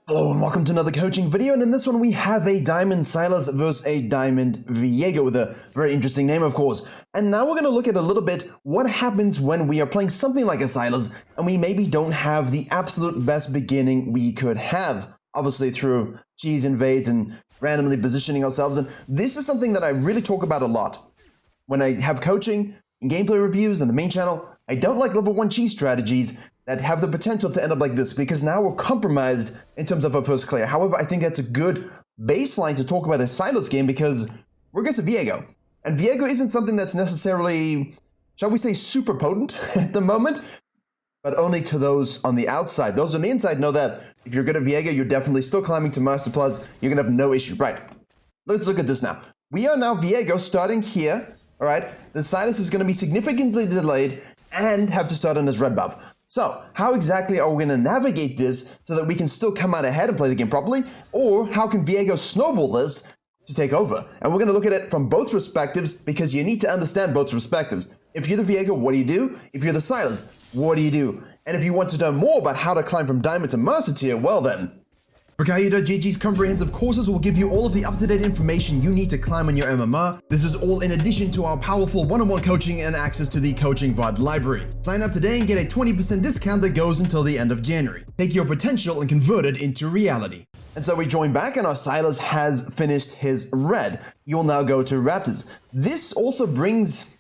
Hello and welcome to another coaching video, and in this one we have a Diamond Sylas versus a Diamond Viego with a very interesting name, of course. And now we're going to look at a little bit what happens when we are playing something like a Sylas and we maybe don't have the absolute best beginning we could have. Obviously through cheese invades and randomly positioning ourselves, and this is something that I really talk about a lot. When I have coaching and gameplay reviews on the main channel, I don't like level 1 cheese strategies that have the potential to end up like this, because now we're compromised in terms of our first clear. However, I think that's a good baseline to talk about a Sylas game, because we're against a Viego. And Viego isn't something that's necessarily, shall we say, super potent at the moment, but only to those on the outside. Those on the inside know that if you're good at Viego, you're definitely still climbing to Master Plus. You're going to have no issue. Right, let's look at this now. We are now Viego starting here. All right, the Sylas is going to be significantly delayed and have to start on his red buff. So, how exactly are we going to navigate this so that we can still come out ahead and play the game properly? Or how can Viego snowball this to take over? And we're going to look at it from both perspectives, because you need to understand both perspectives. If you're the Viego, what do you do? If you're the Sylas, what do you do? And if you want to know more about how to climb from Diamond to Master Tier, well then, Virkayu.gg's comprehensive courses will give you all of the up-to-date information you need to climb on your MMR. This is all in addition to our powerful one-on-one coaching and access to the coaching VOD library. Sign up today and get a 20% discount that goes until the end of January. Take your potential and convert it into reality. And so we join back, and our Sylas has finished his red. He will now go to Raptors. This also brings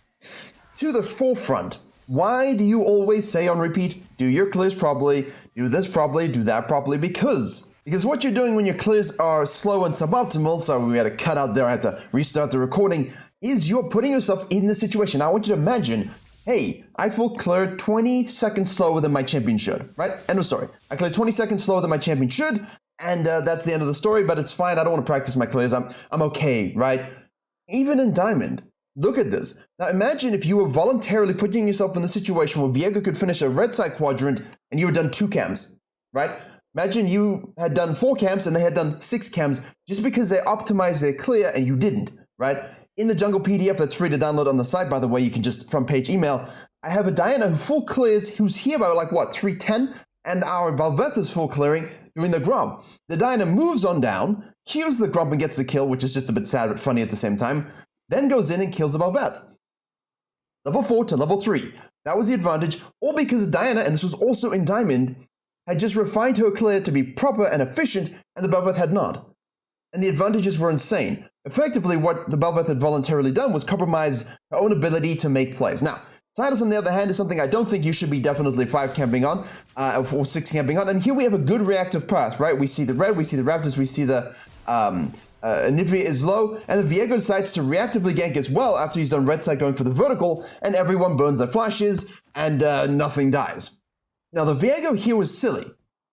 to the forefront, why do you always say on repeat, do your clears properly, do this properly, do that properly? Because what you're doing when your clears are slow and suboptimal, so we had to cut out there, I had to restart the recording, is you're putting yourself in the situation. Now I want you to imagine, hey, I full cleared 20 seconds slower than my champion should, right? End of story. I cleared 20 seconds slower than my champion should, and that's the end of the story, but it's fine. I don't want to practice my clears. I'm okay, right? Even in Diamond, look at this. Now imagine if you were voluntarily putting yourself in the situation where Viego could finish a red side quadrant and you had done 2 camps, right? Imagine you had done 4 camps and they had done 6 camps just because they optimized their clear and you didn't, right? In the jungle PDF that's free to download on the site, by the way, you can just front page email. I have a Diana who full clears, who's here by like what, 310? And our Balveth is full clearing doing the Gromp. The Diana moves on down, heals the Gromp and gets the kill, which is just a bit sad but funny at the same time. Then goes in and kills the Balveth. Level 4 to level 3. That was the advantage, all because Diana, and this was also in Diamond, had just refined her clear to be proper and efficient, and the Balveth had not. And the advantages were insane. Effectively, what the Balveth had voluntarily done was compromise her own ability to make plays. Now, Sylas, on the other hand, is something I don't think you should be definitely 5 camping on, or 6 camping on. And here we have a good reactive path, right? We see the red, we see the Raptors, we see the Nivea is low, and the Viego decides to reactively gank as well after he's done red side going for the vertical, and everyone burns their flashes, and nothing dies. Now, the Viego here was silly.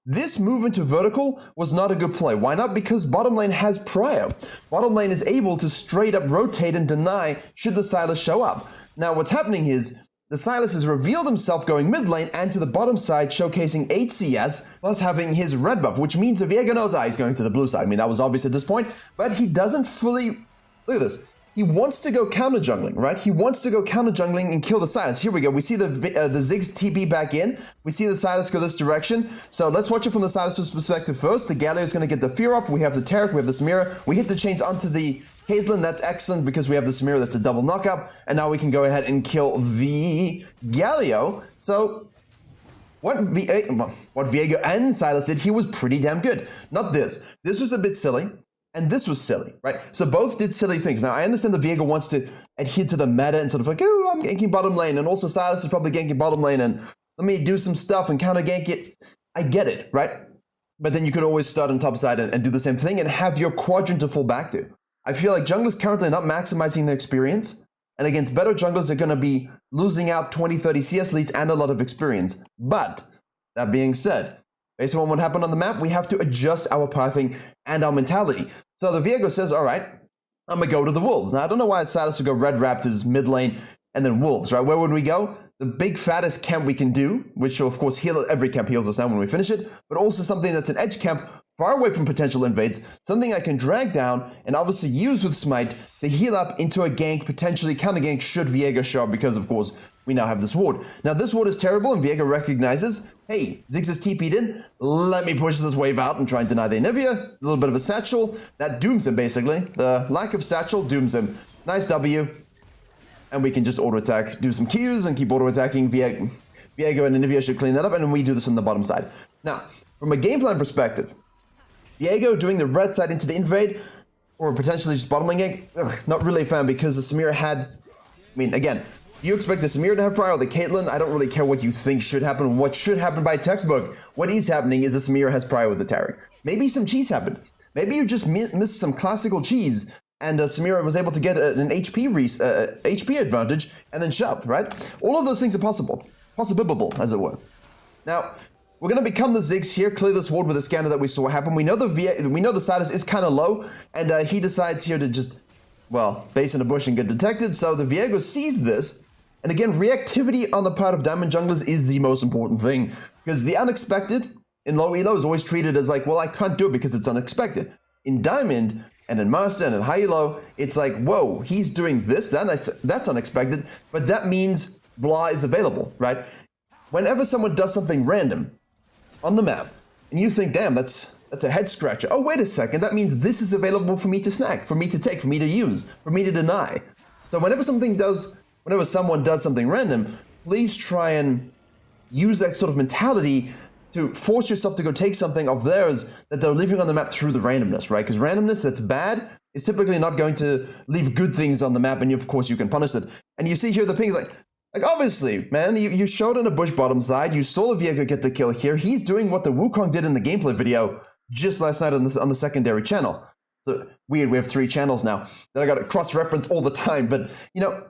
This move into vertical was not a good play. Why not? Because bottom lane has prio. Bottom lane is able to straight up rotate and deny should the Sylas show up. Now, what's happening is the Sylas has revealed himself going mid lane and to the bottom side, showcasing 8 CS, plus having his red buff, which means the Viego knows he's going to the blue side. I mean, that was obvious at this point, but he doesn't fully... Look at this. He wants to go counter jungling, right? He wants to go counter jungling and kill the Sylas. Here we go. We see the Ziggs TP back in. We see the Sylas go this direction. So let's watch it from the Sylas' perspective first. The Galio is going to get the fear off. We have the Taric. We have the Samira. We hit the chains onto the Caitlyn. That's excellent because we have the Samira. That's a double knockup. And now we can go ahead and kill the Galio. So what Viego and Sylas did, he was pretty damn good. Not this. This was a bit silly. And this was silly, right? So both did silly things. Now, I understand the Viego wants to adhere to the meta and sort of like, oh, I'm ganking bottom lane. And also Sylas is probably ganking bottom lane. And let me do some stuff and counter gank it. I get it, right? But then you could always start on top side and do the same thing and have your quadrant to fall back to. I feel like junglers currently are not maximizing their experience. And against better junglers, they're going to be losing out 20, 30 CS leads and a lot of experience. But that being said, based on what happened on the map, we have to adjust our pathing and our mentality. So the Viego says, all right, I'm going to go to the Wolves. Now, I don't know why Sylas would go Red Raptors, mid lane, and then Wolves, right? Where would we go? The big fattest camp we can do, which will, of course, heal every camp heals us now when we finish it, but also something that's an edge camp far away from potential invades, something I can drag down and obviously use with Smite to heal up into a gank, potentially counter gank should Viego show up, because of course we now have this ward. Now this ward is terrible and Viego recognizes, hey, Ziggs is TP'd in, let me push this wave out and try and deny the Anivia. A little bit of a satchel, that dooms him basically. The lack of satchel dooms him. Nice W. And we can just auto attack, do some Qs and keep auto attacking. Viego and Anivia should clean that up, and then we do this on the bottom side. Now, from a game plan perspective, Viego doing the red side into the invade, or potentially just bottom lane gank, not really a fan, because the Samira had, I mean, again, you expect the Samira to have prior or the Caitlyn. I don't really care what you think should happen. What should happen by textbook. What is happening is the Samira has prior with the Taric. Maybe some cheese happened. Maybe you just missed some classical cheese, and Samira was able to get an HP advantage and then shove, right? All of those things are possible. Possible, as it were. Now, we're going to become the Ziggs here, clear this ward with the scanner that we saw happen. We know the Sylas is kind of low, and he decides here to just, well, base in a bush and get detected. So the Viego sees this, and again, reactivity on the part of Diamond junglers is the most important thing, because the unexpected in low elo is always treated as like, well, I can't do it because it's unexpected. In Diamond, and in Master, and in high elo, it's like, whoa, he's doing this, that's unexpected, but that means blah is available, right? Whenever someone does something random on the map, and you think, damn, that's a head scratcher. Oh, wait a second, that means this is available for me to snag, for me to take, for me to use, for me to deny. So whenever someone does something random, please try and use that sort of mentality to force yourself to go take something of theirs that they're leaving on the map through the randomness, right? Because randomness that's bad is typically not going to leave good things on the map, and of course you can punish it. And you see here the ping is like obviously, man, you showed on a bush bottom side, you saw the Viego get the kill here. He's doing what the Wukong did in the gameplay video just last night on the secondary channel. So weird, we have 3 channels now that I got to cross-reference all the time. But, you know,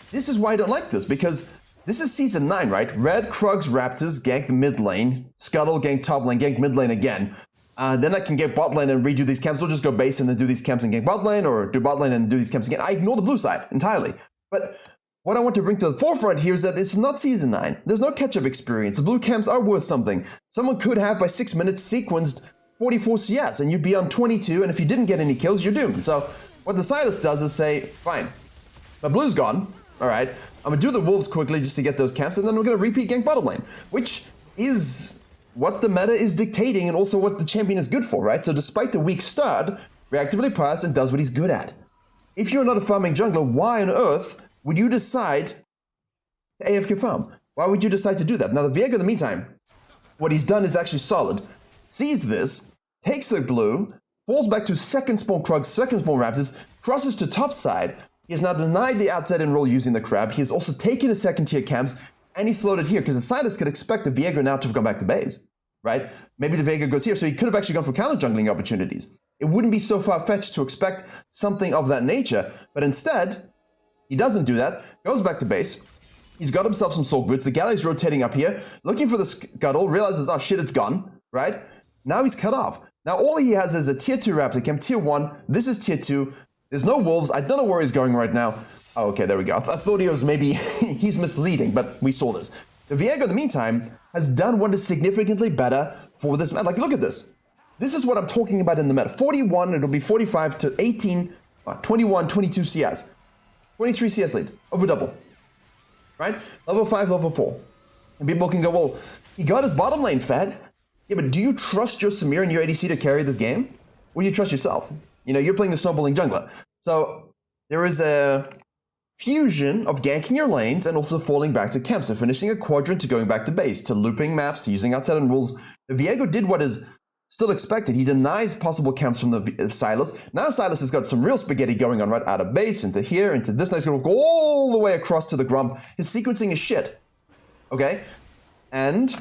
this is why I don't like this, because this is season 9, right? Red, Krugs, Raptors, gank mid lane, Scuttle, gank top lane, gank mid lane again. Then I can get bot lane and redo these camps, or just go base and then do these camps and gank bot lane, or do bot lane and do these camps again. I ignore the blue side entirely. But what I want to bring to the forefront here is that it's not season 9. There's no catch-up experience. The blue camps are worth something. Someone could have, by 6 minutes, sequenced 44 CS, and you'd be on 22, and if you didn't get any kills, you're doomed. So what the Sylas does is say, fine, my blue's gone, all right, I'm going to do the wolves quickly just to get those camps, and then we're going to repeat gank bottom lane, which is what the meta is dictating and also what the champion is good for, right? So despite the weak start, reactively pass and does what he's good at. If you're not a farming jungler, why on earth would you decide to AFK farm? Why would you decide to do that? Now the Viego in the meantime, what he's done is actually solid. Sees this, takes the blue, falls back to second spawn Krugs, second spawn Raptors, crosses to top side. He has now denied the outside in roll using the crab. He has also taken his second tier camps, and he's floated here, because the Sylas could expect the Viego now to have gone back to base, right? Maybe the Viego goes here, so he could have actually gone for counter jungling opportunities. It wouldn't be so far-fetched to expect something of that nature, but instead, he doesn't do that, goes back to base. He's got himself some soul boots. The galley's rotating up here, looking for the Scuttle, realizes, oh shit, it's gone, right? Now he's cut off. Now all he has is a tier 2 Raptor camp, tier 1. This is tier 2. There's no wolves. I don't know where he's going right now. Oh, okay, there we go. I thought he was maybe, he's misleading, but we saw this. The Viego, in the meantime, has done what is significantly better for this meta. Like, look at this. This is what I'm talking about in the meta. 41, it'll be 45 to 18, 21, 22 CS. 23 CS lead, over double, right? Level 5, level 4. And people can go, well, he got his bottom lane fed. Yeah, but do you trust your Samir and your ADC to carry this game? Or do you trust yourself? You know, you're playing the snowballing jungler. So there is a fusion of ganking your lanes and also falling back to camps, so finishing a quadrant to going back to base, to looping maps, to using outside and rules. The Viego did what is still expected. He denies possible camps from the Sylas. Now Sylas has got some real spaghetti going on right out of base, into here, into this nice gonna go all the way across to the Grump. His sequencing is shit. Okay? And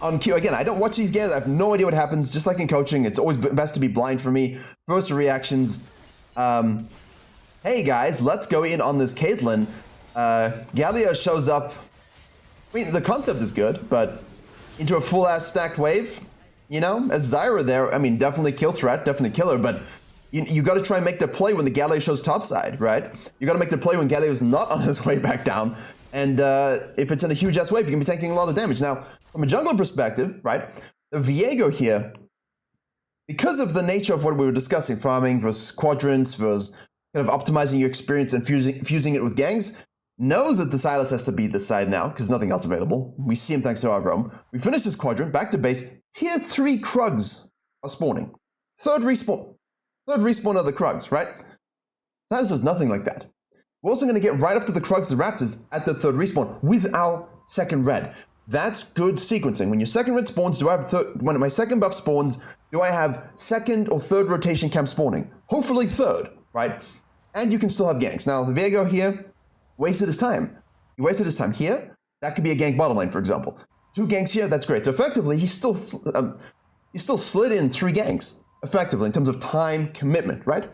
on Q, again, I don't watch these games. I have no idea what happens. Just like in coaching, it's always best to be blind for me. First reactions. Hey guys, let's go in on this Caitlyn. Gallia shows up. I mean, the concept is good, but into a full-ass stacked wave, you know? As Zyra there, I mean, definitely kill threat, definitely killer, but you got to try and make the play when the Gallia shows topside, right? You got to make the play when Gallia is not on his way back down. And if it's in a huge-ass wave, you can be taking a lot of damage. Now, from a jungler perspective, right, the Viego here because of the nature of what we were discussing, farming versus quadrants versus kind of optimizing your experience and fusing it with gangs, knows that the Sylas has to be this side now because nothing else available. We see him thanks to our roam. We finish this quadrant, back to base. Tier 3 Krugs are spawning. Third respawn of the Krugs, right? Sylas does nothing like that. We're also going to get right after the Krugs, the Raptors, at the third respawn with our second red. That's good sequencing. When your second red spawns, do I have when my second buff spawns, do I have second or third rotation camp spawning? Hopefully third, right? And you can still have ganks. Now, the Viego here wasted his time. He wasted his time here. That could be a gank bottom lane, for example. 2 ganks here, that's great. So effectively, he still slid in 3 ganks, effectively, in terms of time commitment, right?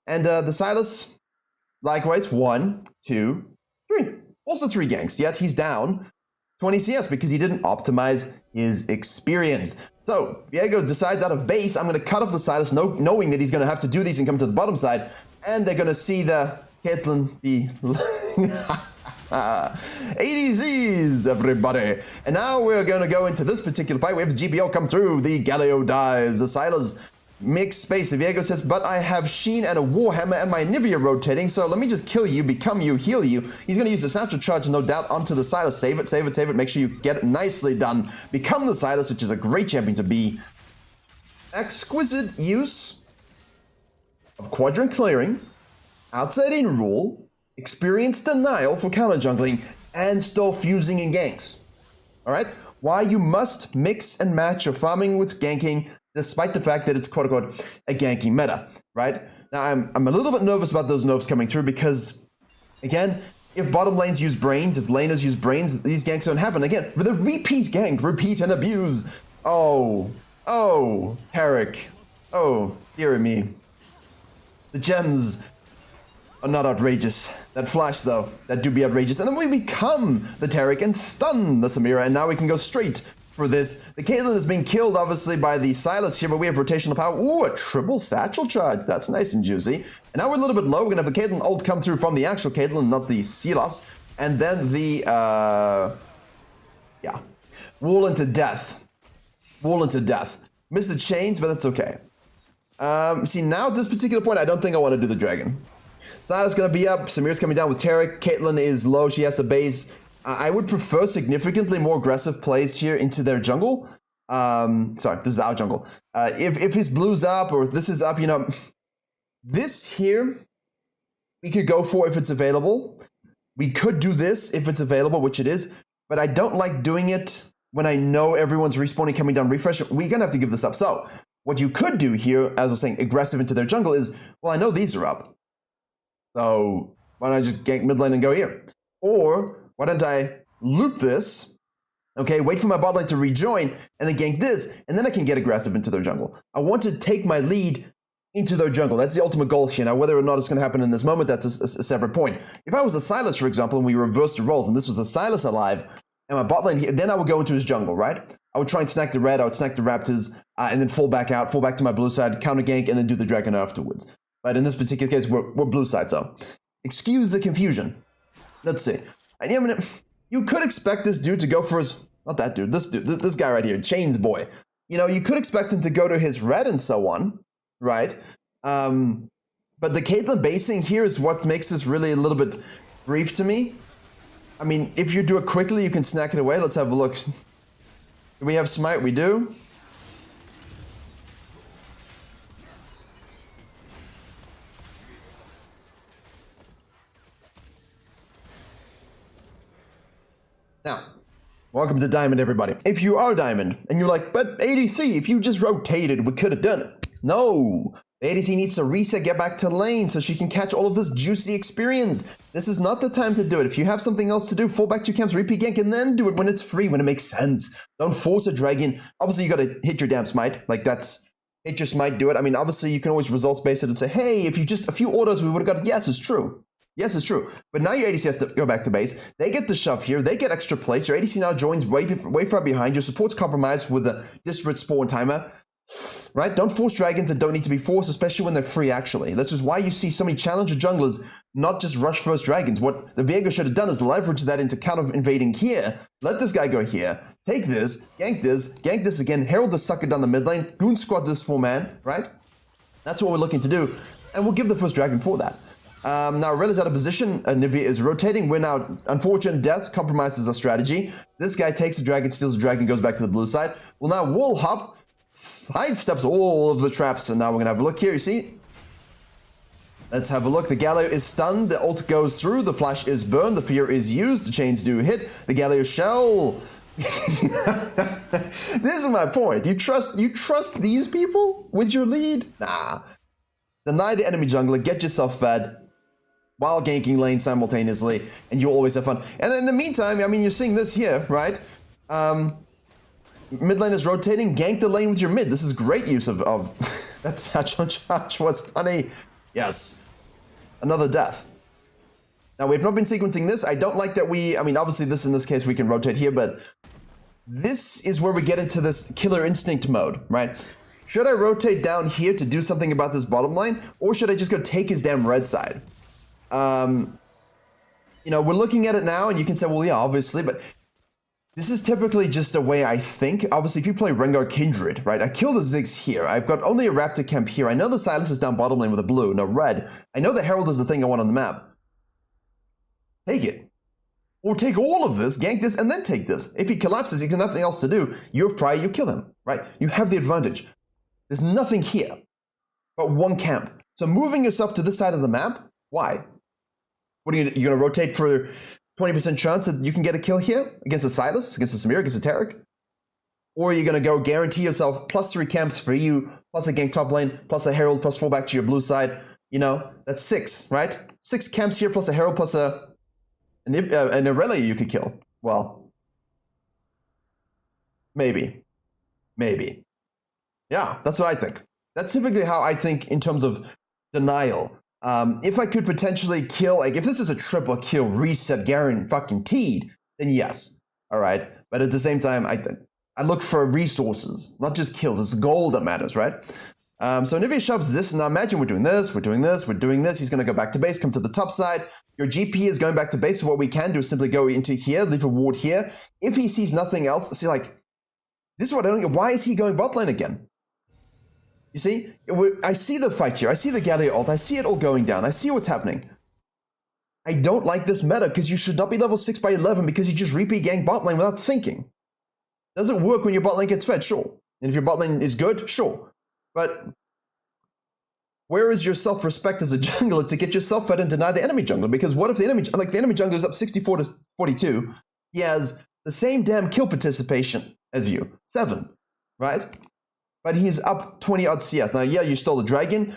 And the Sylas, likewise, 1, 2, 3. Also 3 ganks, yet he's down 20 CS because he didn't optimize his experience. So Viego decides out of base, I'm going to cut off the Sylas, knowing that he's going to have to do these and come to the bottom side, and they're going to see the Caitlyn be ADZs, everybody. And now we're going to go into this particular fight. We have the GBO come through, the Galio dies, the Sylas mixed space. Viego says, but I have Sheen and a Warhammer and my Nivea rotating, so let me just kill you, become you, heal you. He's going to use the Satchel Charge, no doubt, onto the Sylas. Save it, save it, save it. Make sure you get it nicely done. Become the Sylas, which is a great champion to be. Exquisite use of quadrant clearing, outside in rule, experience denial for counter jungling, and still fusing in ganks. Alright? Why you must mix and match your farming with ganking, despite the fact that it's quote-unquote a ganking meta, right? Now, I'm a little bit nervous about those nerfs coming through because, again, if bottom lanes use brains, if laners use brains, these ganks don't happen. Again, with a repeat gank, repeat and abuse. Oh, Tarek. Oh, dearie me. The gems are not outrageous. That flash, though, that do be outrageous. And then we become the Tarek and stun the Samira, and now we can go straight for this. The Caitlyn is being killed, obviously, by the Sylas here, but we have rotational power. Ooh, a triple satchel charge. That's nice and juicy. And now we're a little bit low. We're going to have the Caitlyn ult come through from the actual Caitlyn, not the Sylas. And then the, wall into death. Wall into death. Missed the chains, but that's okay. See, now at this particular point, I don't think I want to do the dragon. Sylas going to be up. Samir's coming down with Tarek. Caitlyn is low. She has to base. I would prefer significantly more aggressive plays here into their jungle. Sorry, this is our jungle. If his blue's up or if this is up, you know, this here we could go for if it's available. We could do this if it's available, which it is, but I don't like doing it when I know everyone's respawning, coming down, refresh. We're gonna have to give this up. So what you could do here, as I was saying, aggressive into their jungle is, well, I know these are up. So why don't I just gank mid lane and go here? Or why don't I loop this, okay, wait for my bot lane to rejoin, and then gank this, and then I can get aggressive into their jungle. I want to take my lead into their jungle. That's the ultimate goal here. Now, whether or not it's going to happen in this moment, that's a separate point. If I was a Sylas, for example, and we reversed the roles, and this was a Sylas alive, and my bot lane here, then I would go into his jungle, right? I would try and snack the red, I would snack the Raptors, and then fall back out, fall back to my blue side, counter gank, and then do the dragon afterwards. But in this particular case, we're blue side, so excuse the confusion. Let's see. And yeah, I mean, you could expect this dude to go for his, not that dude, this guy right here, Chains Boy. You know, you could expect him to go to his red and so on, right? But the Caitlyn basing here is what makes this really a little bit brief to me. I mean, if you do it quickly, you can snack it away. Let's have a look. Do we have smite? We do. Now, welcome to Diamond, everybody. If you are Diamond, and you're like, but ADC, if you just rotated, we could have done it. No, the ADC needs to reset, get back to lane, so she can catch all of this juicy experience. This is not the time to do it. If you have something else to do, fall back to camps, repeat gank, and then do it when it's free, when it makes sense. Don't force a dragon. Obviously, you gotta hit your damn smite. Like, that's, hit your smite, do it. I mean, obviously, you can always results base it and say, hey, if you just, a few orders, we would have got it. Yes, it's true. Yes, it's true. But now your ADC has to go back to base. They get the shove here. They get extra place. Your ADC now joins way far behind. Your support's compromised with a disparate spawn timer. right? Don't force dragons that don't need to be forced, especially when they're free, actually. That's just why you see so many challenger junglers not just rush first dragons. What the Viego should have done is leverage that into counter-invading here. Let this guy go here. Take this, gank this again, herald the sucker down the mid lane, goon squad this full man, right? That's what we're looking to do, and we'll give the first dragon for that. Now, Rella's out of position. Nivea is rotating. We're now, unfortunate death compromises our strategy. This guy takes the dragon, steals the dragon, goes back to the blue side. We'll now wall hop, sidesteps all of the traps, and now we're going to have a look here. You see? Let's have a look. The Galio is stunned. The ult goes through. The flash is burned. The fear is used. The chains do hit. The Galio shell. This is my point. You trust these people with your lead? Nah. Deny the enemy jungler. Get yourself fed while ganking lane simultaneously, and you'll always have fun. And in the meantime, I mean, you're seeing this here, right? Mid lane is rotating. Gank the lane with your mid. This is great use of that satchel charge was funny. Yes. Another death. Now, we've not been sequencing this. I don't like that I mean, obviously this in this case we can rotate here, but this is where we get into this killer instinct mode, right? Should I rotate down here to do something about this bottom lane, or should I just go take his damn red side? You know, we're looking at it now, and you can say, well, yeah, obviously, but this is typically just a way I think. Obviously, if you play Rengar Kindred, right, I kill the Ziggs here. I've got only a Raptor camp here. I know the Sylas is down bottom lane with a blue, no red. I know the Herald is the thing I want on the map. Take it. Or take all of this, gank this, and then take this. If he collapses, he's got nothing else to do. You have prior, you kill him, right? You have the advantage. There's nothing here but one camp. So moving yourself to this side of the map, why? What are you going to rotate for 20% chance that you can get a kill here against a Sylas, against a Samir, against a Taric? Or are you going to go guarantee yourself +3 camps for you, plus a gank top lane, plus a Herald, plus fall back to your blue side? You know, that's 6, right? 6 camps here, plus a Herald, plus an Irelia you could kill. Well, maybe. Maybe. Yeah, that's what I think. That's typically how I think in terms of denial. If I could potentially kill, like if this is a triple kill reset guaranteed, then yes. All right. But at the same time, I look for resources, not just kills. It's goal that matters, right? So Nivea shoves this, and now imagine we're doing this, we're doing this, we're doing this. He's going to go back to base, come to the top side. Your GP is going back to base, so what we can do is simply go into here, leave a ward here. If he sees nothing else, see, like, this is what I don't get. Why is he going bot lane again? You see? I see the fight here. I see the Galio ult. I see it all going down. I see what's happening. I don't like this meta, because you should not be level 6 by 11 because you just repeat gank bot lane without thinking. Does it work when your bot lane gets fed? Sure. And if your bot lane is good? Sure. But where is your self-respect as a jungler to get yourself fed and deny the enemy jungler? Because what if the enemy jungler is up 64 to 42? He has the same damn kill participation as you, 7, right? But he's up 20 odd CS. Now, yeah, you stole the dragon.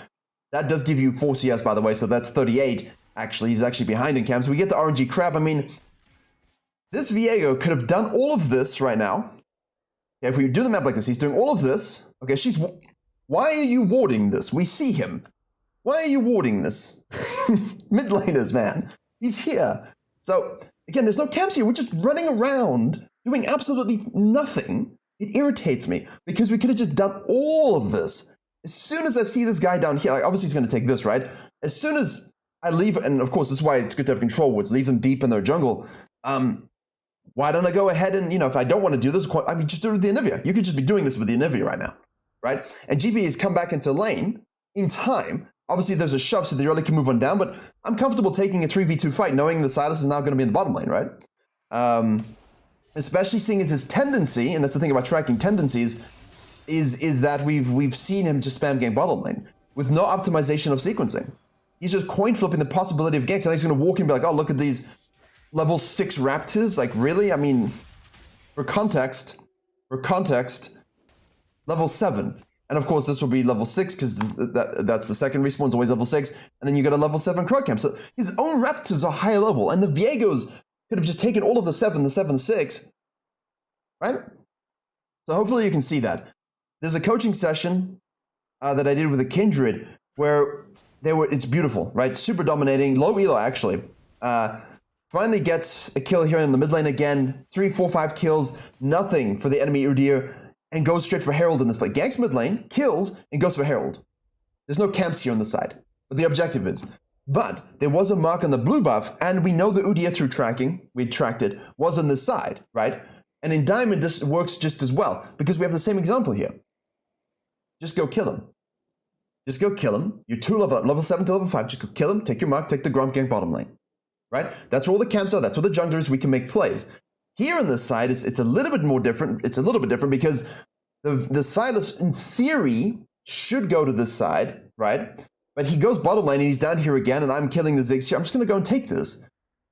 That does give you 4 CS, by the way, so that's 38. Actually, he's actually behind in camps. We get the RNG crab. I mean, this Viego could have done all of this right now. Yeah, if we do the map like this, he's doing all of this. Okay, why are you warding this? We see him. Why are you warding this? Mid laners, man. He's here. So, again, there's no camps here. We're just running around doing absolutely nothing. It irritates me because we could have just done all of this. As soon as I see this guy down here, like obviously he's going to take this, right? As soon as I leave, and of course, this is why it's good to have control wards, leave them deep in their jungle. Why don't I go ahead and, if I don't want to do this, I mean, just do it with the Anivia. You could just be doing this with the Anivia right now, right? And GP has come back into lane in time. Obviously, there's a shove, so the early can move on down, but I'm comfortable taking a 3v2 fight, knowing the Sylas is now going to be in the bottom lane, right? Especially seeing as his tendency, and that's the thing about tracking tendencies, is that we've seen him just spam gank bottom lane with no optimization of sequencing. He's just coin flipping the possibility of ganks, and he's going to walk in and be like, oh, look at these level 6 Raptors. Like, really? I mean, for context, level 7. And of course, this will be level 6 because that's the second respawn is always level 6. And then you get a level 7 Krug camp. So his own Raptors are higher level, and the Viegos could have just taken all of the 7, 6, right? So hopefully you can see that. There's a coaching session that I did with a Kindred where it's beautiful, right? Super dominating, low elo actually. Finally gets a kill here in the mid lane again. 3, 4, 5 kills, nothing for the enemy Udyr. and goes straight for Herald in this play. Ganks mid lane, kills, and goes for Herald. There's no camps here on the side, but the objective is. But there was a mark on the blue buff, and we know the Udyr through tracking, we tracked it, was on this side, right? And in Diamond, this works just as well, because we have the same example here. Just go kill him. Just go kill him. You're 2 level up, level 7 to level 5. Just go kill him, take your mark, take the Gromp gank bottom lane. Right? That's where all the camps are. That's where the junglers, we can make plays. Here on this side, it's a little bit more different. It's a little bit different because the Sylas, in theory, should go to this side, right? But he goes bottom lane and he's down here again, and I'm killing the Ziggs here. I'm just going to go and take this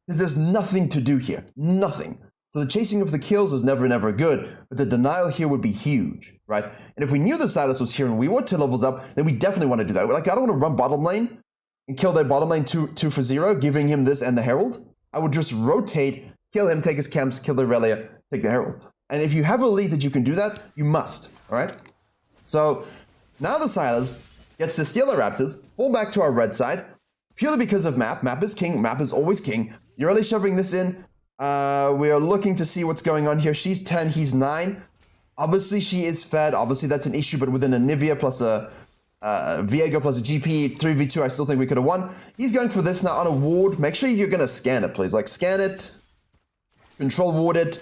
because there's nothing to do here. Nothing. So the chasing of the kills is never, never good, but the denial here would be huge, right? And if we knew the Sylas was here and we were 2 levels up, then we definitely want to do that. Like, I don't want to run bottom lane and kill their bottom lane 2 for 0, giving him this and the Herald. I would just rotate, kill him, take his camps, kill the Aurelia, take the Herald. And if you have a lead that you can do that, you must, all right? So now the Sylas gets to steal the Raptors, fall back to our red side, purely because of map. Map is king, map is always king. You're really shoving this in. We are looking to see what's going on here. She's 10, he's 9. Obviously, she is fed. Obviously, that's an issue, but within a Nivea plus a Viego plus a GP, 3v2, I still think we could have won. He's going for this now on a ward. Make sure you're going to scan it, please. Like, scan it, control ward it.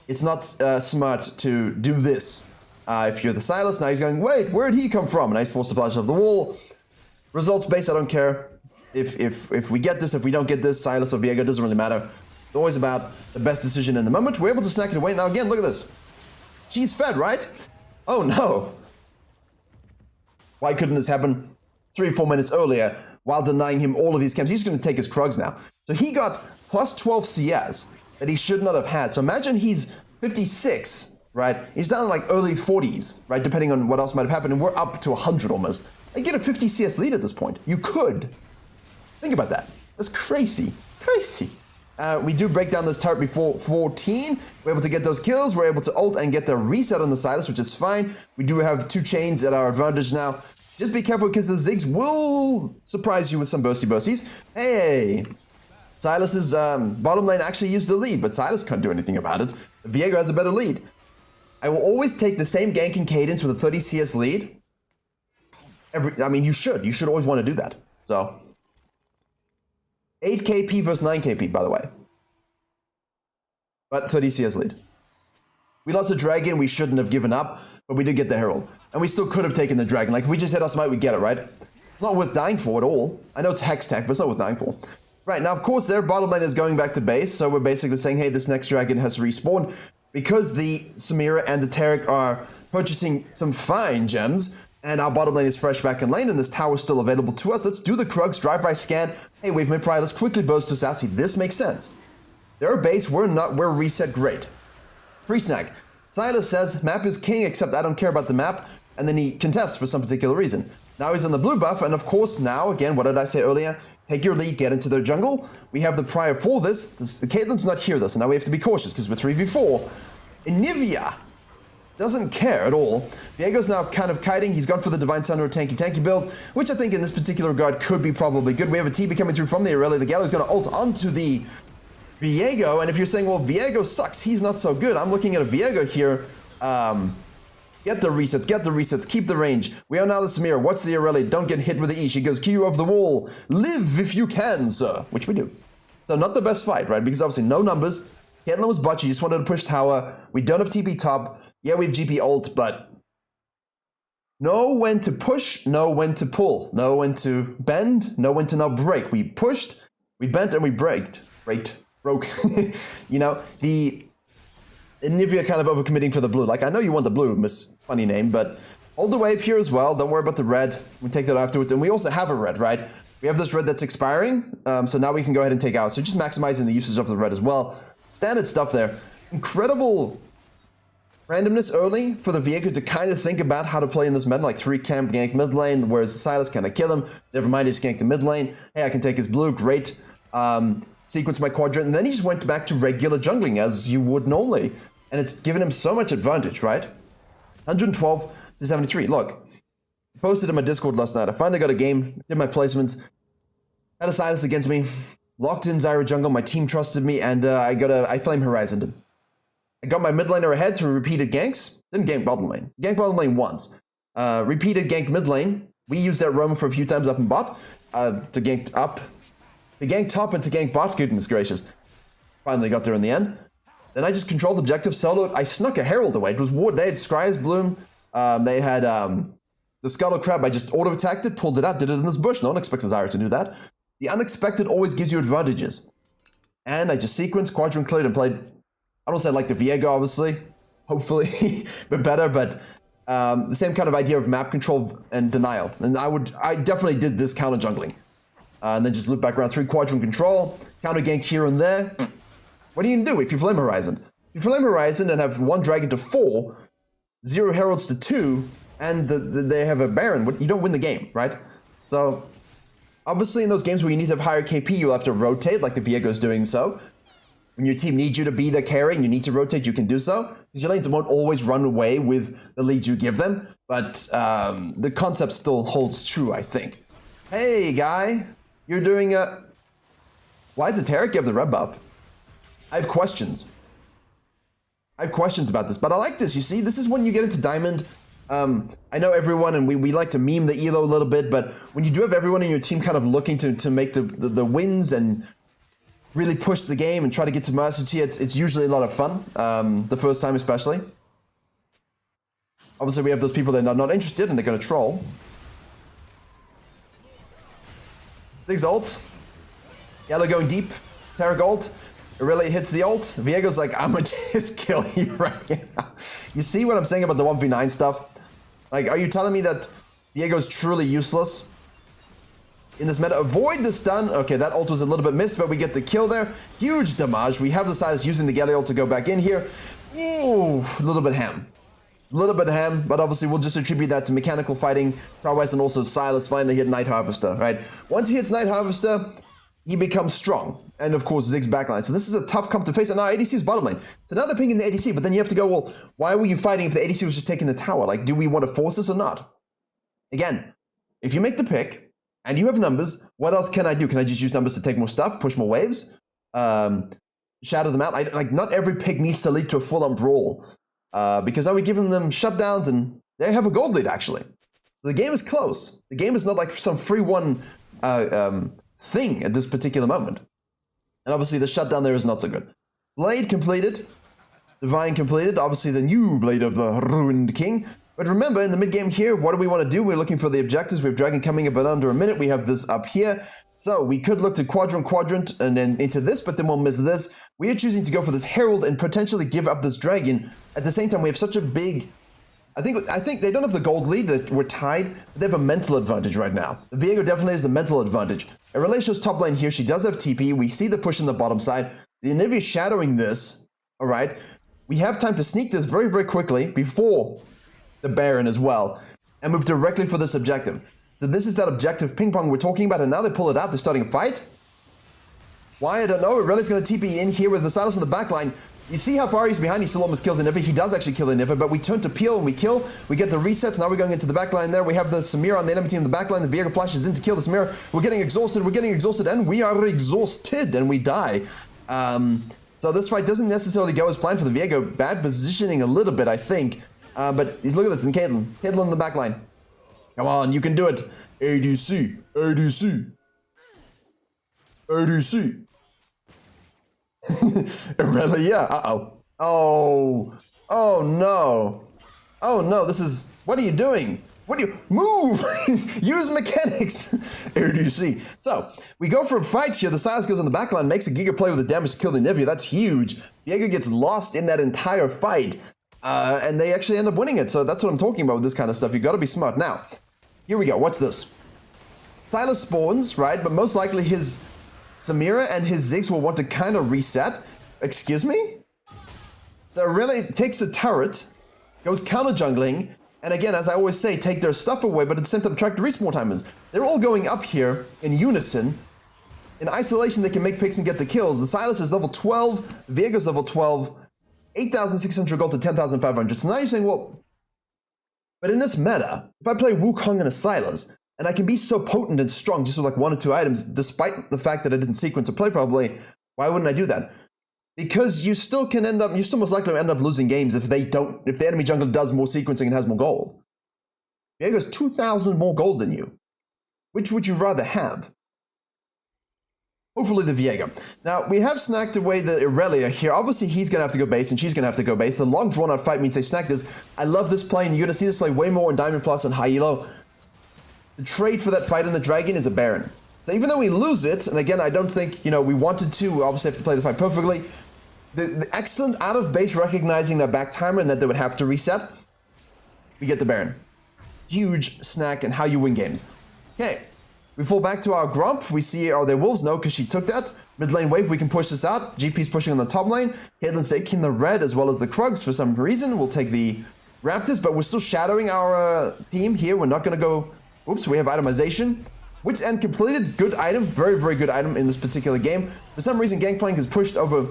It's not smart to do this if you're the Sylas. Now he's going, wait, where did he come from? Nice force to flash off the wall. Results based, I don't care. If we get this, if we don't get this, Sylas or Viego, doesn't really matter. It's always about the best decision in the moment. We're able to snack it away. Now again, look at this. She's fed, right? Oh no. Why couldn't this happen 3 or 4 minutes earlier while denying him all of his camps? He's going to take his Krugs now. So he got plus 12 CS that he should not have had. So imagine he's 56, right? He's down in like early 40s, right? Depending on what else might have happened. And we're up to 100 almost. I get a 50 CS lead at this point. You could. Think about that. That's crazy. Crazy. We do break down this turret before 14. We're able to get those kills. We're able to ult and get the reset on the Sylas, which is fine. We do have 2 chains at our advantage now. Just be careful because the Ziggs will surprise you with some bursty. Hey, Sylas's bottom lane actually used the lead, but Sylas can't do anything about it. Viego has a better lead. I will always take the same ganking cadence with a 30 CS lead. I mean, you should always want to do that. So 8 KP versus 9 KP, by the way. But 30 CS lead. We lost the dragon, we shouldn't have given up, but we did get the Herald. And we still could have taken the dragon. Like, if we just hit our smite, we get it, right? Not worth dying for at all. I know it's hex tech, but it's not worth dying for. Right, now, of course, their bottom lane is going back to base, so we're basically saying, hey, this next dragon has respawned. Because the Samira and the Taric are purchasing some fine gems, and our bottom lane is fresh back in lane, and this tower is still available to us. Let's do the Krugs, drive-by scan. Hey, wave mid pride, let's quickly burst this out. See, this makes sense. They're base, we're not, we're reset, great. Free snag. Sylas says, map is king, except I don't care about the map, and then he contests for some particular reason. Now he's on the blue buff, and of course now, again, what did I say earlier? Take your lead, get into their jungle. We have the prior for this. The Caitlyn's not here though, so now we have to be cautious, because we're 3v4. And Nivea doesn't care at all. Viego's now kind of kiting. He's gone for the Divine Sun or tanky build, which I think in this particular regard could be probably good. We have a TP coming through from the Aurelia. The Gallo's going to ult onto the Viego, and if you're saying, well, Viego sucks, he's not so good. I'm looking at a Viego here. Get the resets, keep the range. We are now the Samir. What's the Aurelia? Don't get hit with the E. She goes, Q over the wall. Live if you can, sir. Which we do. So not the best fight, right? Because obviously no numbers. Caitlyn was bot. She just wanted to push tower. We don't have TP top. Yeah, we have GP ult, but know when to push, know when to pull, know when to bend, know when to not break. We pushed, we bent, and we broke. You know, the Nivea kind of overcommitting for the blue. Like, I know you want the blue, Miss Funny Name, but hold the wave here as well. Don't worry about the red. We take that afterwards. And we also have a red, right? We have this red that's expiring. So now we can go ahead and take out. So just maximizing the usage of the red as well. Standard stuff there. Incredible randomness early for the Viego to kind of think about how to play in this meta, like 3 camp gank mid lane, whereas Sylas kind of kill him. Never mind, he just ganked the mid lane. Hey, I can take his blue, great. Sequence my quadrant, and then he just went back to regular jungling as you would normally. And it's given him so much advantage, right? 112 to 73. Look, I posted in my Discord last night. I finally got a game, did my placements, had a Sylas against me, locked in Zyra jungle, my team trusted me, and I flame horizoned him. I got my mid laner ahead through repeated ganks. Didn't gank bottom lane. Gank bottom lane once. Repeated gank mid lane. We used that roam for a few times up in bot to gank up. To gank top and to gank bot. Goodness gracious. Finally got there in the end. Then I just controlled objective, soloed. I snuck a Herald away. It was Ward. They had Scryer's Bloom. They had the Scuttle Crab. I just auto-attacked it, pulled it out, did it in this bush. No one expects a Zyra to do that. The unexpected always gives you advantages. And I just sequenced, quadrant cleared, and played. I don't say like the Viego, obviously. Hopefully, but better. But the same kind of idea of map control and denial. And I definitely did this counter jungling. And then just loop back around 3 quadrant control, counter ganked here and there. What are you gonna do if you Flame Horizon? You Flame Horizon and have 1 dragon to 4, 0 heralds to 2, and they have a Baron. You don't win the game, right? So obviously in those games where you need to have higher KP, you'll have to rotate like the Viego's doing so. When your team needs you to be the carry and you need to rotate, you can do so. Because your lanes won't always run away with the leads you give them. But the concept still holds true, I think. Hey, guy. You're doing a... Why does the Taric give the red buff? I have questions. I have questions about this, but I like this. You see, this is when you get into Diamond. I know everyone, and we like to meme the elo a little bit, but when you do have everyone in your team kind of looking to make the wins and really push the game and try to get to Master Tier, it's usually a lot of fun, the first time especially. Obviously, we have those people that are not interested and they're going to troll. Zig's ult. Yellow going deep. Taric ult. Irelia hits the ult. Viego's like, I'm gonna just kill you right now. You see what I'm saying about the 1v9 stuff? Like, are you telling me that Viego's truly useless in this meta? Avoid the stun. Okay, that ult was a little bit missed, but we get the kill there. Huge damage. We have the Sylas using the Galio ult to go back in here. Ooh, a little bit ham. A little bit ham, but obviously we'll just attribute that to mechanical fighting prowess and also Sylas finally hit Night Harvester, right? Once he hits Night Harvester, he becomes strong. And of course, Zig's backline. So this is a tough comp to face. And now ADC is bottom lane. So now they're picking the ADC, but then you have to go, well, why were you fighting if the ADC was just taking the tower? Like, do we want to force this or not? Again, if you make the pick and you have numbers, what else can I do? Can I just use numbers to take more stuff, push more waves, shadow them out? Like, not every pick needs to lead to a full-on brawl. Because now we're giving them shutdowns and they have a gold lead, actually. The game is close. The game is not like some free one thing at this particular moment. And obviously the shutdown there is not so good. Blade completed. Divine completed. Obviously the new Blade of the Ruined King. But remember, in the mid-game here, what do we want to do? We're looking for the objectives. We have Dragon coming up in under a minute. We have this up here. So we could look to quadrant, and then into this, but then we'll miss this. We are choosing to go for this Herald and potentially give up this Dragon. At the same time, we have such a big... I think they don't have the gold lead, that we're tied, but they have a mental advantage right now. Viego definitely has the mental advantage. Irelia's top lane here, she does have TP, we see the push in the bottom side. The Anivia is shadowing this, alright? We have time to sneak this very, very quickly before the Baron as well, and move directly for this objective. So this is that objective ping pong we're talking about, and now they pull it out, they're starting a fight. Why, I don't know. Irelia's going to TP in here with the Sylas on the backline. You see how far he's behind, he still almost kills Anivia. He does actually kill Anivia, but we turn to Peel and we kill. We get the resets, now we're going into the backline there. We have the Samira on the enemy team in the backline. The Viego flashes in to kill the Samira. We're getting exhausted, and we are exhausted, and we die. So this fight doesn't necessarily go as planned for the Viego. Bad positioning a little bit, I think. But he's look at this, and Caitlyn. Caitlyn in the backline. Come on, you can do it. ADC, ADC, ADC. Irelia, oh no. Oh no, this is, what are you doing? What do you, move! Use mechanics! ADC. So, we go for a fight here. The Sylas goes on the backline, makes a Giga play with the damage to kill the Anivia. That's huge. Viego gets lost in that entire fight. And they actually end up winning it. So that's what I'm talking about with this kind of stuff. You gotta be smart. Now, here we go. What's this? Sylas spawns, right? But most likely his Samira and his Ziggs will want to kind of reset. Excuse me? So really takes a turret, goes counter jungling, and again, as I always say, take their stuff away, but at the same time track the respawn timers. They're all going up here in unison. In isolation, they can make picks and get the kills. The Sylas is level 12, Viego's level 12, 8,600 gold to 10,500. So now you're saying, well, but in this meta, if I play Wukong and a Sylas, and I can be so potent and strong just with like 1 or 2 items, despite the fact that I didn't sequence or play probably, why wouldn't I do that? because you still most likely end up losing games if the enemy jungler does more sequencing and has more gold. Viego's 2,000 more gold than you. Which would you rather have? Hopefully the Viego. Now, we have snacked away the Irelia here. Obviously, he's going to have to go base, and she's going to have to go base. The long drawn-out fight means they snack this. I love this play, and you're going to see this play way more in Diamond Plus and High Elo. The trade for that fight in the Dragon is a Baron. So even though we lose it, and again, I don't think, we wanted to, we obviously have to play the fight perfectly. The excellent out-of-base recognizing that back timer and that they would have to reset, we get the Baron. Huge snack and how you win games. Okay. We fall back to our Grump. We see, are there wolves? No, because she took that. Mid lane wave, we can push this out. GP's pushing on the top lane. Caitlyn's taking the red as well as the Krugs for some reason. We'll take the Raptors, but we're still shadowing our team here. We're not going to go... Oops, we have itemization. Wit's End completed. Good item. Very, very good item in this particular game. For some reason, Gangplank is pushed over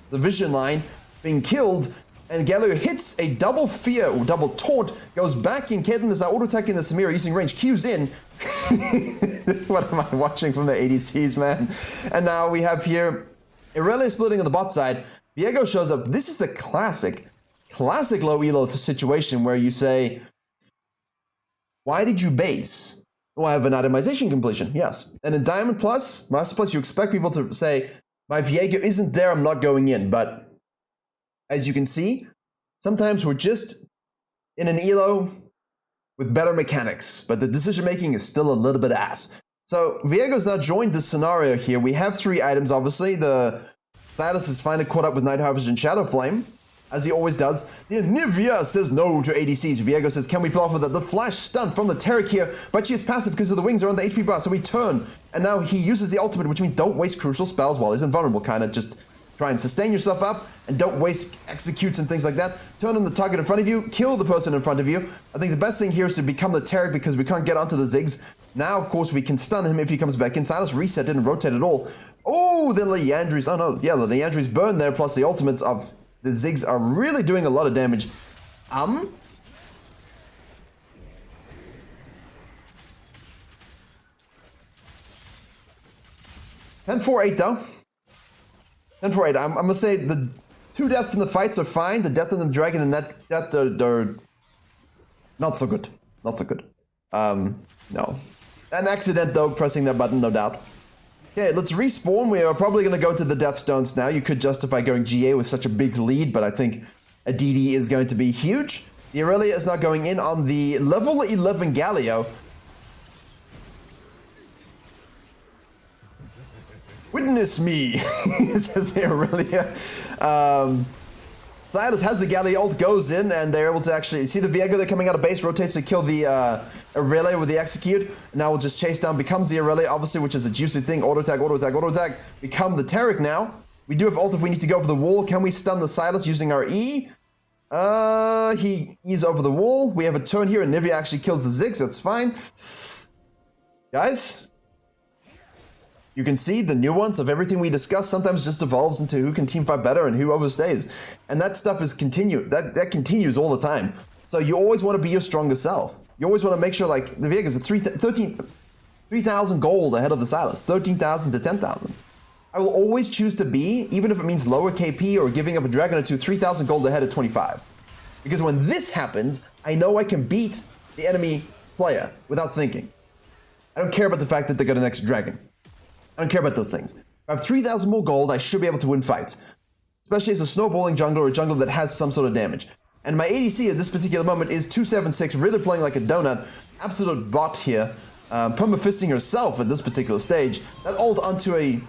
the vision line, being killed. And Galio hits a double fear, or double taunt, goes back in. Caitlyn is now auto-attacking the Samira using range, Q's in. What am I watching from the ADCs, man? And now we have here Irelia splitting on the bot side. Viego shows up. This is the classic low elo situation where you say, why did you base? Well, I have an itemization completion, yes. And in Diamond Plus, Master Plus, you expect people to say, my Viego isn't there, I'm not going in, but as you can see, sometimes we're just in an elo with better mechanics, but the decision-making is still a little bit ass. So Viego's now joined this scenario here. We have 3 items, obviously. The Sylas is finally caught up with Night Harvest and Shadow Flame, as he always does. The Anivia says no to ADCs. Viego says, can we pull off with the flash stun from the Taric here? But she is passive because of the wings are on the HP bar, so we turn. And now he uses the ultimate, which means don't waste crucial spells while he's invulnerable, kind of just... Try and sustain yourself up and don't waste executes and things like that. Turn on the target in front of you, kill the person in front of you. I think the best thing here is to become the Taric because we can't get onto the Ziggs. Now, of course, we can stun him if he comes back in. Sylas reset it and rotate it all. Oh, the Leandries. Oh, no. Yeah, the Leandries burn there, plus the ultimates of the Ziggs are really doing a lot of damage. 10-4-8 though. 10-4-8. I'm gonna say the 2 deaths in the fights are fine. The death in the dragon and that death are not so good. Not so good. No. An accident though, pressing that button, no doubt. Okay, let's respawn. We are probably gonna go to the death stones now. You could justify going GA with such a big lead, but I think a DD is going to be huge. The Irelia is not going in on the level 11 Galio. Witness me, says the Irelia. Sylas has the Galio ult, goes in, and they're able to actually see the Viego. They're coming out of base, rotates to kill the Irelia with the execute. Now we'll just chase down, becomes the Irelia, obviously, which is a juicy thing. Auto attack, auto attack, auto attack. Become the Taric now. We do have ult if we need to go over the wall. Can we stun the Sylas using our E? He is over the wall. We have a turn here, and Nivea actually kills the Ziggs. That's fine. Guys, you can see the nuance of everything we discuss sometimes just evolves into who can team fight better and who overstays. And that stuff is that continues all the time. So you always want to be your strongest self. You always want to make sure, like, the Viego's 3,000 gold ahead of the Sylas. 13,000 to 10,000. I will always choose to be, even if it means lower KP or giving up a dragon or two, 3,000 gold ahead of 25. Because when this happens, I know I can beat the enemy player without thinking. I don't care about the fact that they got an extra dragon. I don't care about those things. If I have 3,000 more gold, I should be able to win fights. Especially as a snowballing jungler or a jungler that has some sort of damage. And my ADC at this particular moment is 276, really playing like a donut. Absolute bot here. Perma-fisting herself at this particular stage. That ult onto a...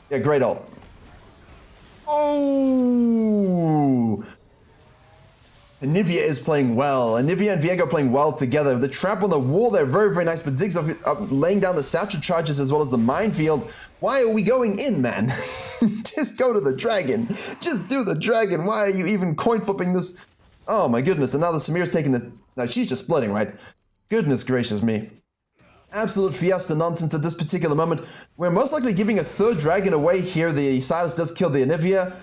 Yeah, great ult. Oh! Anivia is playing well. Anivia and Viego playing well together. The trap on the wall there, very, very nice. But Ziggs up laying down the satchel charges as well as the minefield. Why are we going in, man? Just go to the dragon. Just do the dragon. Why are you even coin flipping this? Oh my goodness. And now the Samir's taking the... No, she's just splitting, right? Goodness gracious me. Absolute fiesta nonsense at this particular moment. We're most likely giving a 3rd dragon away here. The Sylas does kill the Anivia.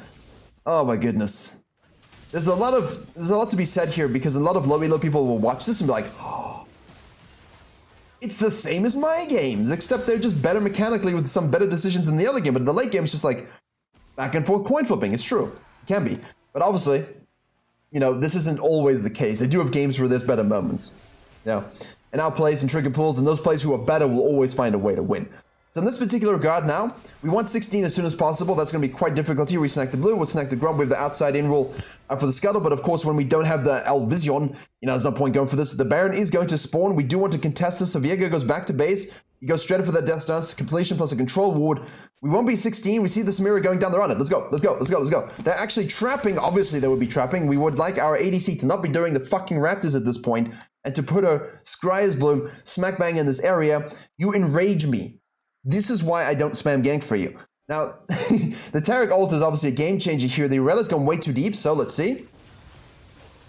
Oh my goodness. There's a lot to be said here because a lot of low elo people will watch this and be like, oh, it's the same as my games, except they're just better mechanically with some better decisions in the early game. But in the late game, it's just like, back and forth coin flipping. It's true. It can be. But obviously, you know, this isn't always the case. They do have games where there's better moments. Yeah. And our plays and trigger pulls, and those players who are better will always find a way to win. So in this particular regard now, we want 16 as soon as possible. That's going to be quite difficult here. We snack the blue, we'll snack the grub. We have the outside in rule for the scuttle, but of course when we don't have the El Vision, you know, there's no point going for this. The Baron is going to spawn. We do want to contest this, so Viego goes back to base. He goes straight for that Death Dance completion plus a control ward. We won't be 16. We see the Samira going down the run. Let's go, let's go, let's go, let's go. They're actually trapping. Obviously, they would be trapping. We would like our ADC to not be doing the fucking Raptors at this point and to put a Scryer's Bloom smack bang in this area. You enrage me. This is why I don't spam gank for you. Now, the Taric ult is obviously a game changer here. The Irella's gone way too deep, so let's see.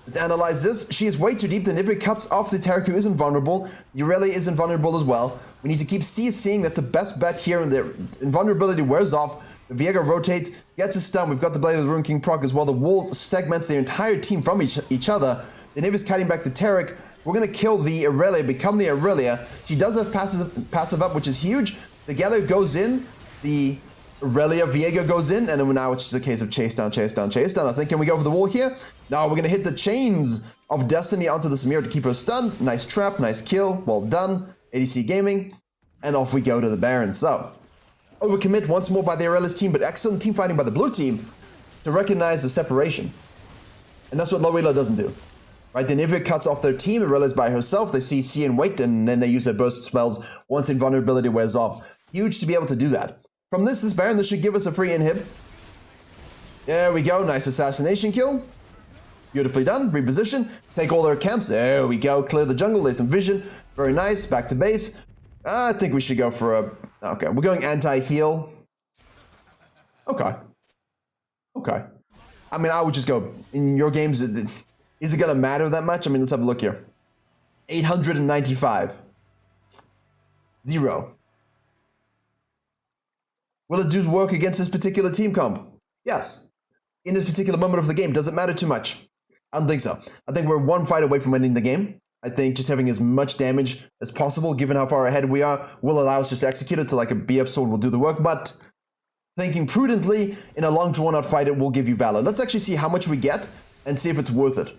Let's analyze this. She is way too deep, then if it cuts off the Taric who isn't vulnerable, the Irelia isn't vulnerable as well. We need to keep CSing. That's the best bet here, and the invulnerability wears off. The Viego rotates, gets a stun. We've got the Blade of the Rune King proc as well. The wall segments their entire team from each other. The Niv is cutting back the Taric. We're going to kill the Irelia, become the Irelia. She does have passive up, which is huge. The Gallo goes in, the Irelia Viego goes in, and then now it's just a case of chase down, chase down, chase down. I think, can we go for the wall here? No, we're going to hit the chains of Destiny onto the Samir to keep her stunned. Nice trap, nice kill, well done. ADC Gaming, and off we go to the Baron. So, overcommit once more by the Irelia's team, but excellent team fighting by the blue team to recognize the separation. And that's what Loela doesn't do. Right, then if it cuts off their team, Irelia's by herself, they CC and wait, and then they use their burst spells once invulnerability wears off. Huge to be able to do that. From this Baron, this should give us a free inhib. There we go, nice assassination kill. Beautifully done, reposition, take all their camps, there we go, clear the jungle, there's some vision, very nice, back to base. I think we should go for a, okay, we're going anti-heal. Okay. Okay. I mean, I would just go, in your games, is it going to matter that much? I mean, let's have a look here. 895. 0. Will it do work against this particular team comp? Yes. In this particular moment of the game, does it matter too much? I don't think so. I think we're one fight away from winning the game. I think just having as much damage as possible, given how far ahead we are, will allow us just to execute it, so like a BF sword will do the work, but thinking prudently, in a long drawn-out fight, it will give you valor. Let's actually see how much we get, and see if it's worth it.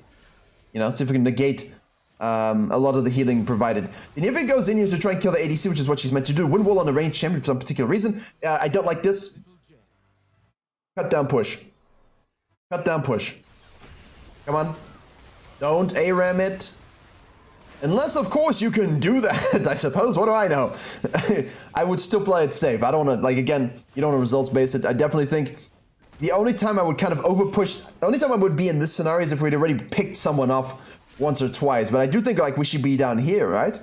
You know, see if we can negate a lot of the healing provided. And if it goes in here to try and kill the ADC, which is what she's meant to do, win wall on a ranged champion for some particular reason. I don't like this. Cut down push. Cut down push. Come on. Don't ARAM it. Unless, of course, you can do that, I suppose. What do I know? I would still play it safe. I don't want to, like, again, you don't want to results base it. I definitely think the only time I would kind of overpush, the only time I would be in this scenario is if we'd already picked someone off once or twice. But I do think, like, we should be down here, right?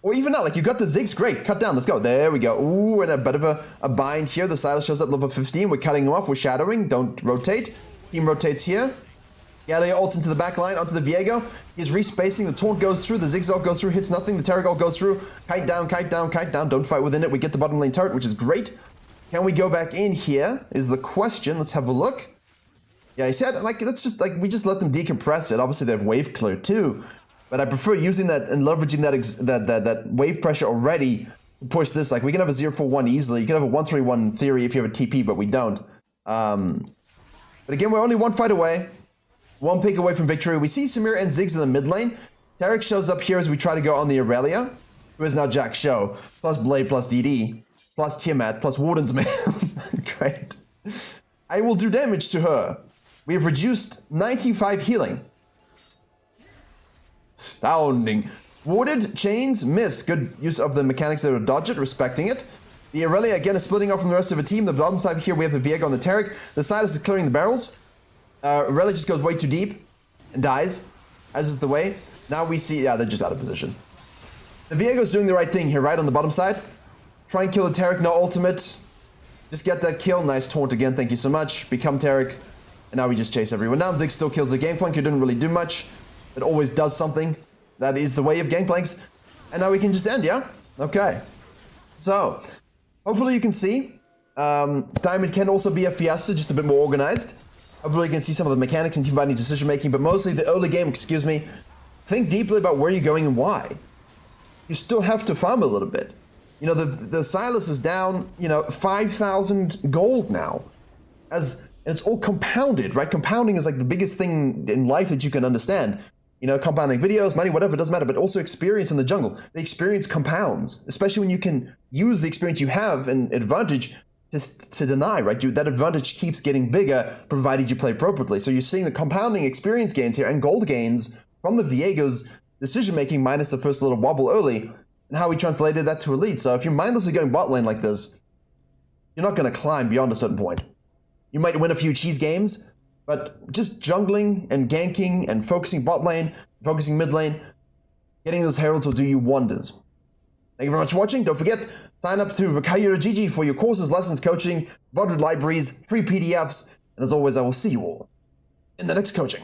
Or even not, like, you got the Ziggs, great, cut down, let's go. There we go. Ooh, and a bit of a bind here. The Sylas shows up level 15. We're cutting him off, we're shadowing, don't rotate. Team rotates here. Gallia ults into the back line, onto the Viego. He's respacing, the taunt goes through, the Zigzag goes through, hits nothing, the Taric ult goes through. Kite down, kite down, kite down, don't fight within it. We get the bottom lane turret, which is great. Can we go back in here, is the question. Let's have a look. Yeah, he said, like, let's just, like, we just let them decompress it. Obviously, they have wave clear too. But I prefer using that and leveraging that wave pressure already to push this. Like, we can have a 0-4-1 easily. You can have a 1-3-1 in theory if you have a TP, but we don't. But again, we're only one fight away. One pick away from victory. We see Samir and Ziggs in the mid lane. Taric shows up here as we try to go on the Irelia, who is now Jack Show, plus Blade, plus DD, plus Tiamat, plus Warden's Mail. Great. I will do damage to her. We have reduced 95 healing. Astounding. Warded, chains, miss. Good use of the mechanics there to dodge it, respecting it. The Irelia again is splitting off from the rest of the team. The bottom side here we have the Viego on the Taric. The Sylas is clearing the barrels. Irelia just goes way too deep and dies, as is the way. Now we see, yeah, they're just out of position. The Viego's doing the right thing here, right on the bottom side. Try and kill the Taric, no ultimate. Just get that kill. Nice taunt again, thank you so much. Become Taric. And now we just chase everyone down. Ziggs still kills the Gangplank, who didn't really do much. It always does something. That is the way of Gangplanks. And now we can just end, yeah? Okay. So, hopefully you can see. Diamond can also be a fiesta, just a bit more organized. Hopefully you can see some of the mechanics and team fighting decision making, but mostly the early game, excuse me. Think deeply about where you're going and why. You still have to farm a little bit. You know, the Sylas is down, you know, 5,000 gold now. as it's all compounded, right? Compounding is like the biggest thing in life that you can understand. You know, compounding videos, money, whatever, it doesn't matter, but also experience in the jungle. The experience compounds, especially when you can use the experience you have and advantage to deny, right? That advantage keeps getting bigger, provided you play appropriately. So you're seeing the compounding experience gains here and gold gains from the Viego's decision-making minus the first little wobble early, and how we translated that to elite. So if you're mindlessly going bot lane like this, you're not going to climb beyond a certain point. You might win a few cheese games, but just jungling and ganking and focusing bot lane, focusing mid lane, getting those heralds will do you wonders. Thank you very much for watching. Don't forget, sign up to Virkayu.gg for your courses, lessons, coaching, VOD libraries, free PDFs, and as always, I will see you all in the next coaching.